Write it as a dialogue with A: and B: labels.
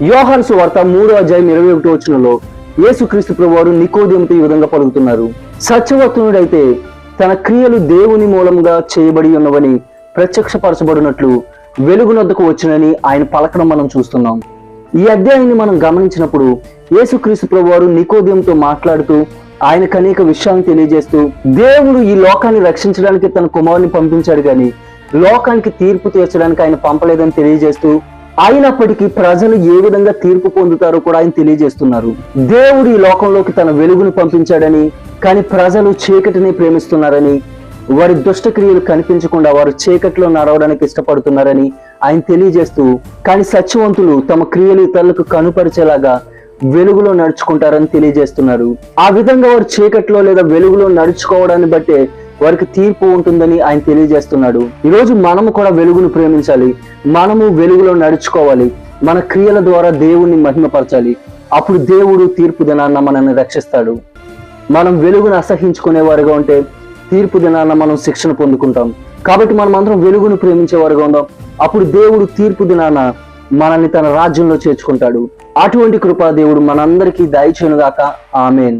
A: యోహాను సువార్త 3:21 యేసుక్రీస్తు ప్రభువారు నికోదేముతో ఈ విధంగా పలుకుతున్నారు. సత్యవర్తనుడైతే తన క్రియలు దేవుని మూలంగా చేయబడి ఉన్నవని ప్రత్యక్షపరచబడినట్లు వెలుగునొద్దకు వచ్చినని ఆయన పలకడం మనం చూస్తున్నాం. ఈ అధ్యాయాన్ని మనం గమనించినప్పుడు యేసుక్రీస్తు ప్రభువారు నికోదేముతో మాట్లాడుతూ ఆయనకు అనేక విషయాలను తెలియజేస్తూ దేవుడు ఈ లోకాన్ని రక్షించడానికి తన కుమారుని పంపించాడు కానీ లోకానికి తీర్పు తీర్చడానికి ఆయన పంపలేదని తెలియజేస్తూ అయినప్పటికీ ప్రజలు ఏ విధంగా తీర్పు పొందుతారో కూడా ఆయన తెలియజేస్తున్నారు. దేవుడు ఈ లోకంలోకి తన వెలుగును పంపించాడని, కానీ ప్రజలు చీకటిని ప్రేమిస్తున్నారని, వారి దుష్టక్రియలు కనిపించకుండా వారు చీకటిలో నడవడానికి ఇష్టపడుతున్నారని ఆయన తెలియజేస్తూ, కానీ సత్యవంతులు తమ క్రియలు ఇతరులకు కనుపరిచేలాగా వెలుగులో నడుచుకుంటారని తెలియజేస్తున్నారు. ఆ విధంగా వారు చీకట్లో లేదా వెలుగులో నడుచుకోవడాన్ని బట్టే వారికి తీర్పు ఉంటుందని ఆయన తెలియజేస్తున్నాడు. ఈరోజు మనము కూడా వెలుగును ప్రేమించాలి, మనము వెలుగులో నడుచుకోవాలి, మన క్రియల ద్వారా దేవుణ్ణి మహిమపరచాలి. అప్పుడు దేవుడు తీర్పు దినాన్న మనల్ని రక్షిస్తాడు. మనం వెలుగును అసహించుకునే వారుగా ఉంటే తీర్పు దినాన్న మనం శిక్షణ పొందుకుంటాం. కాబట్టి మనం అందరం వెలుగును ప్రేమించే వారుగా ఉందాం. అప్పుడు దేవుడు తీర్పు దినాన మనల్ని తన రాజ్యంలో చేర్చుకుంటాడు. అటువంటి కృపా దేవుడు మనందరికీ దయచేయునుగాక. ఆమేన్.